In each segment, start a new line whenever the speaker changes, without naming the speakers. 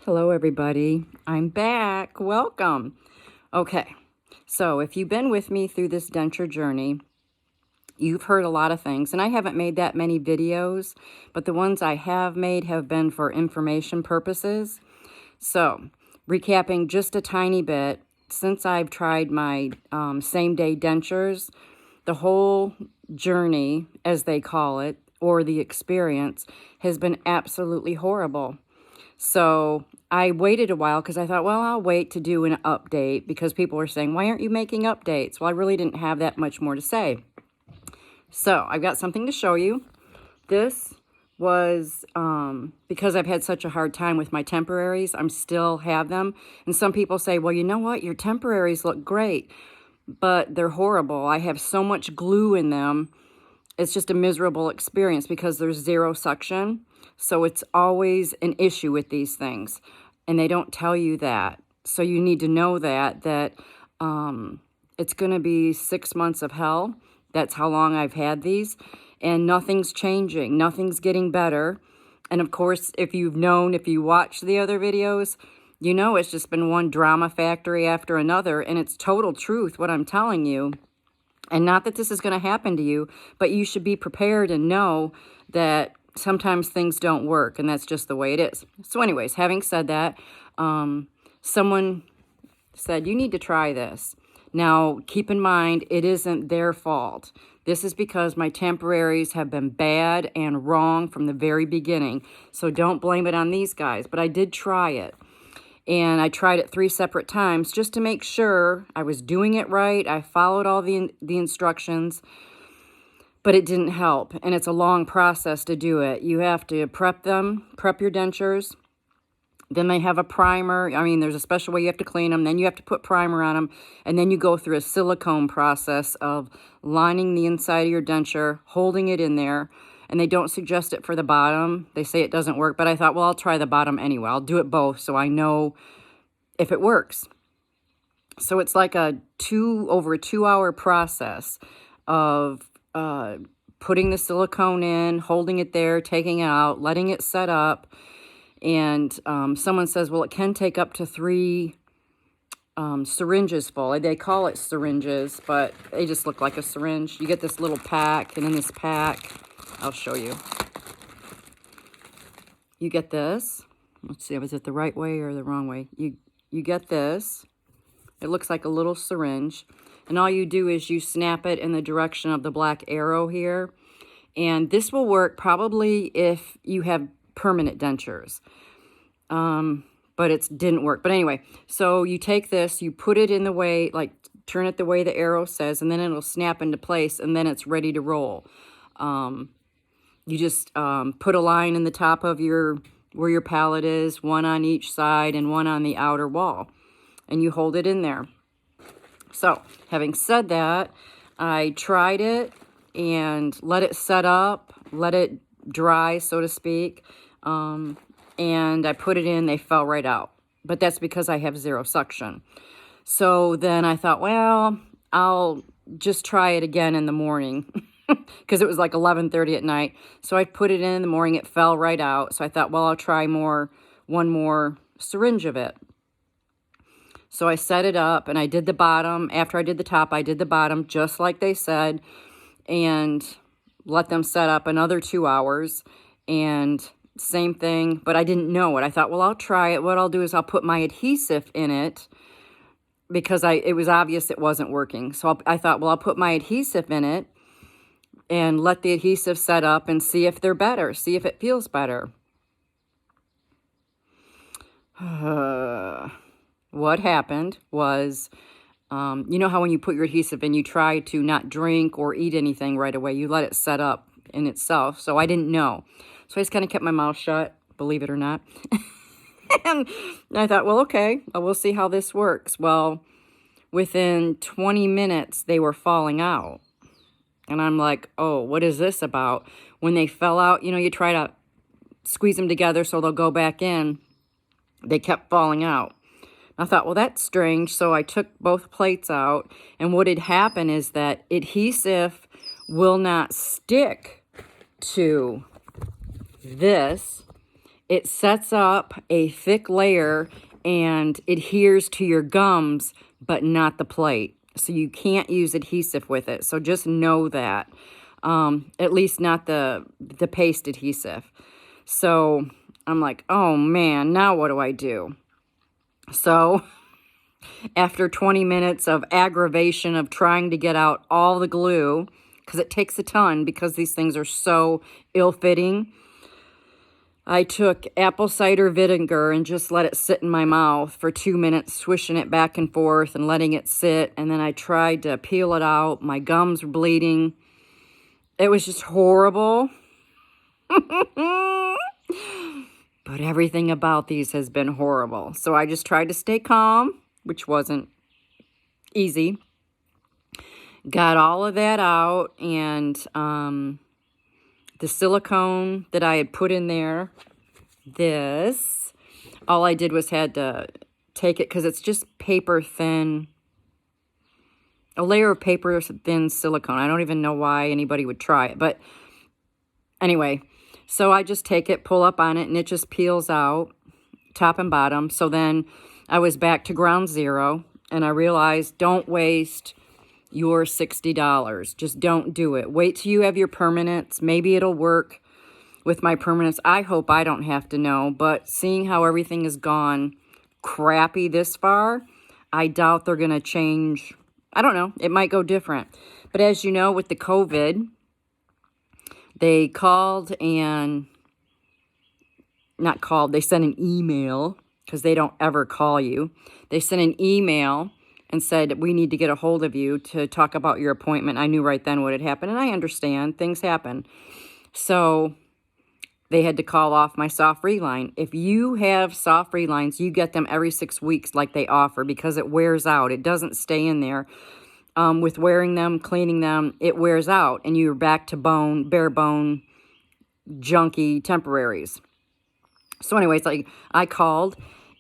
Hello, everybody. I'm back. Welcome. Okay, so if you've been with me through this denture journey, you've heard a lot of things, and I haven't made that many videos, but the ones I have made have been for information purposes. So, recapping just a tiny bit, since I've tried my same-day dentures, the whole journey, as they call it, or the experience, has been absolutely horrible. So I waited a while because I thought, well, I'll wait to do an update because people were saying, why aren't you making updates? Well, I really didn't have that much more to say. So I've got something to show you. This was because I've had such a hard time with my temporaries. I still have them. And some people say, well, you know what? Your temporaries look great, but they're horrible. I have so much glue in them. It's just a miserable experience because there's zero suction. So it's always an issue with these things, and they don't tell you that. So you need to know that it's going to be 6 months of hell. That's how long I've had these, and nothing's changing. Nothing's getting better. And of course, if you watch the other videos, you know it's just been one drama factory after another, and it's total truth what I'm telling you. And not that this is going to happen to you, but you should be prepared and know that sometimes things don't work, and that's just the way it is. So anyways, having said that, someone said, you need to try this. Now, keep in mind, it isn't their fault. This is because my temporaries have been bad and wrong from the very beginning. So don't blame it on these guys, but I did try it. And I tried it 3 separate times just to make sure I was doing it right. I followed all the instructions, but it didn't help. And it's a long process to do it. You have to prep your dentures. Then they have a primer. I mean, there's a special way you have to clean them. Then you have to put primer on them. And then you go through a silicone process of lining the inside of your denture, holding it in there. And they don't suggest it for the bottom. They say it doesn't work. But I thought, well, I'll try the bottom anyway. I'll do it both so I know if it works. So it's like over a 2-hour process of putting the silicone in, holding it there, taking it out, letting it set up. And someone says, well, it can take up to 3 syringes full. They call it syringes, but they just look like a syringe. You get this little pack, and in this pack, I'll show you. You get this. Let's see, was it the right way or the wrong way? You get this. It looks like a little syringe. And all you do is you snap it in the direction of the black arrow here. And this will work probably if you have permanent dentures. But it didn't work. But anyway, so you take this, you put it in the way, like turn it the way the arrow says, and then it'll snap into place, and then it's ready to roll. You just put a line in the top of where your palate is, one on each side and one on the outer wall, and you hold it in there. So, having said that, I tried it and let it set up, let it dry, so to speak, and I put it in, they fell right out. But that's because I have zero suction. So then I thought, well, I'll just try it again in the morning because it was like 11:30 at night. So I put it in the morning, it fell right out. So I thought, well, I'll try one more syringe of it. So I set it up and I did the bottom. After I did the top, I did the bottom just like they said and let them set up another 2 hours, and same thing, but I didn't know it. I thought, well, I'll try it. What I'll do is I'll put my adhesive in it because it was obvious it wasn't working. So I thought, well, I'll put my adhesive in it and let the adhesive set up and see if they're better, see if it feels better. What happened was, you know how when you put your adhesive in, you try to not drink or eat anything right away. You let it set up in itself. So I didn't know. So I just kind of kept my mouth shut, believe it or not. And I thought, well, okay, we'll see how this works. Well, within 20 minutes, they were falling out. And I'm like, oh, what is this about? When they fell out, you know, you try to squeeze them together so they'll go back in. They kept falling out. I thought, well, that's strange. So I took both plates out. And what had happened is that adhesive will not stick to this. it sets up a thick layer and adheres to your gums, but not the plate. So you can't use adhesive with it. So just know that. At least not the paste adhesive. So I'm like, oh man, now what do I do? So after 20 minutes of aggravation of trying to get out all the glue, because it takes a ton because these things are so ill-fitting, I took apple cider vinegar and just let it sit in my mouth for 2 minutes, swishing it back and forth and letting it sit. And then I tried to peel it out. My gums were bleeding. It was just horrible. But everything about these has been horrible. So I just tried to stay calm, which wasn't easy. Got all of that out, and the silicone that I had put in there, all I did was had to take it, because it's just paper thin, a layer of paper thin silicone. I don't even know why anybody would try it, but anyway, so I just take it, pull up on it, and it just peels out, top and bottom. So then I was back to ground zero, and I realized, don't waste your $60. Just don't do it. Wait till you have your permanents. Maybe it'll work with my permanents. I hope I don't have to know, but seeing how everything has gone crappy this far, I doubt they're going to change. I don't know. It might go different. But as you know, with the COVID, they called and, not called, they sent an email, because they don't ever call you. They sent an email and said, we need to get a hold of you to talk about your appointment. I knew right then what had happened, and I understand. Things happen. So they had to call off my soft reline. If you have soft relines, you get them every 6 weeks like they offer, because it wears out. It doesn't stay in there. With wearing them, cleaning them, it wears out, and you're back to bare bone, junky temporaries. So anyways, I called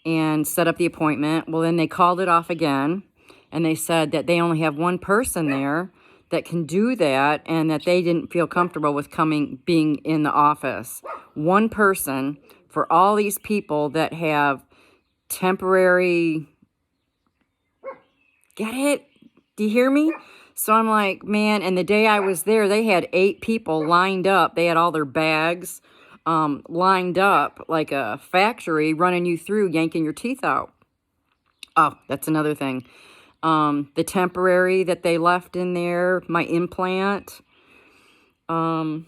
and set up the appointment. Well, then they called it off again. And they said that they only have one person there that can do that, and that they didn't feel comfortable with being in the office. One person for all these people that have temporary, get it? Do you hear me? So I'm like, man, and the day I was there, they had 8 people lined up. They had all their bags lined up like a factory, running you through, yanking your teeth out. Oh, that's another thing. The temporary that they left in there, my implant, with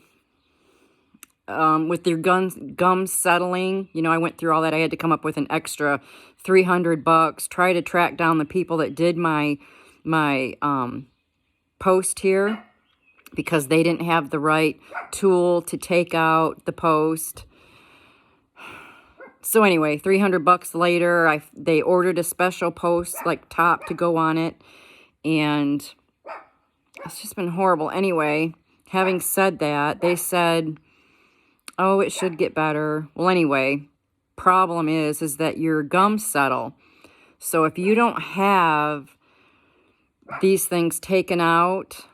their gums settling, I went through all that. I had to come up with an extra $300, try to track down the people that did my post here, because they didn't have the right tool to take out the post. So anyway, $300 later, they ordered a special post, like top, to go on it. And it's just been horrible. Anyway, having said that, they said, oh, it should get better. Well, anyway, problem is that your gums settle. So if you don't have these things taken out,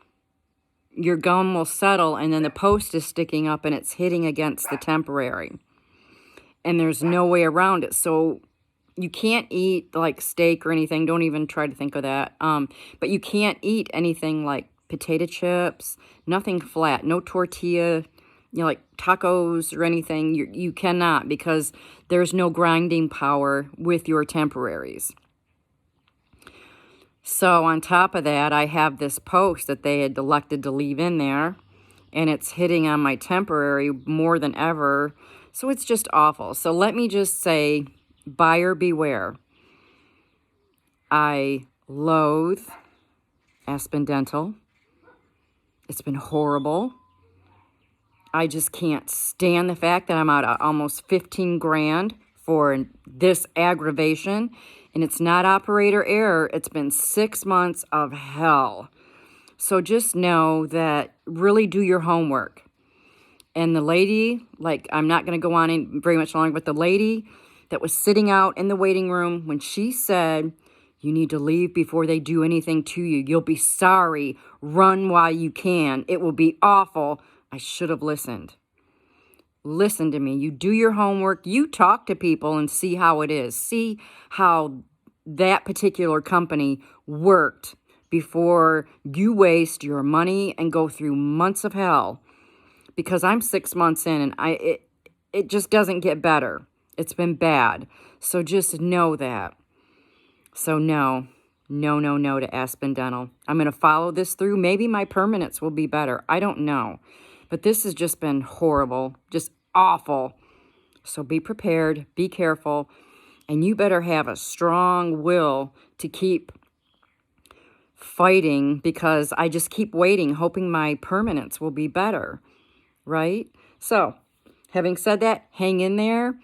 your gum will settle, and then the post is sticking up and it's hitting against the temporary. And there's no way around it. So you can't eat like steak or anything. Don't even try to think of that. But you can't eat anything like potato chips, nothing flat, no tortilla, like tacos or anything. You cannot, because there's no grinding power with your temporaries. So on top of that, I have this post that they had elected to leave in there, and it's hitting on my temporary more than ever. So it's just awful. So let me just say, buyer beware. I loathe Aspen Dental. It's been horrible. I just can't stand the fact that I'm out of almost 15 grand for this aggravation. And it's not operator error. It's been 6 months of hell. So just know that, really do your homework. And the lady, I'm not going to go on in very much longer, but the lady that was sitting out in the waiting room, when she said, you need to leave before they do anything to you, you'll be sorry, run while you can, it will be awful, I should have listened. listen to me. You do your homework. You talk to people and see how it is. See how that particular company worked before you waste your money and go through months of hell. Because I'm 6 months in and it just doesn't get better. It's been bad. So just know that. So no to Aspen Dental. I'm going to follow this through. Maybe my permanents will be better. I don't know. But this has just been horrible. Just awful. So be prepared. Be careful. And you better have a strong will to keep fighting, because I just keep waiting, hoping my permanents will be better. Right? So, having said that, hang in there.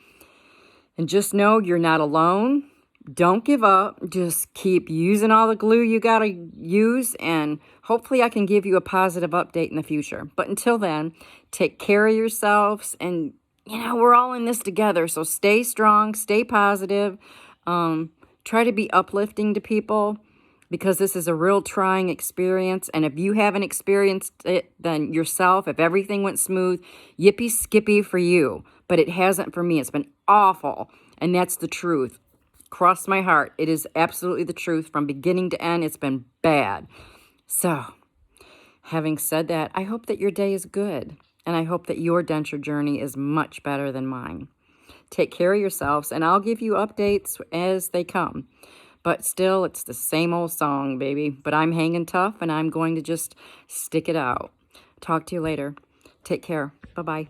And just know you're not alone. Don't give up. Just keep using all the glue you got to use, and hopefully I can give you a positive update in the future. But until then, take care of yourselves, and, we're all in this together, so stay strong, stay positive. Try to be uplifting to people, because this is a real trying experience, and if you haven't experienced it then yourself, if everything went smooth, yippee skippy for you. But it hasn't for me. It's been awful, and that's the truth. Cross my heart. It is absolutely the truth. From beginning to end, it's been bad. So, having said that, I hope that your day is good, and I hope that your denture journey is much better than mine. Take care of yourselves, and I'll give you updates as they come. But still, it's the same old song, baby. But I'm hanging tough, and I'm going to just stick it out. Talk to you later. Take care. Bye-bye.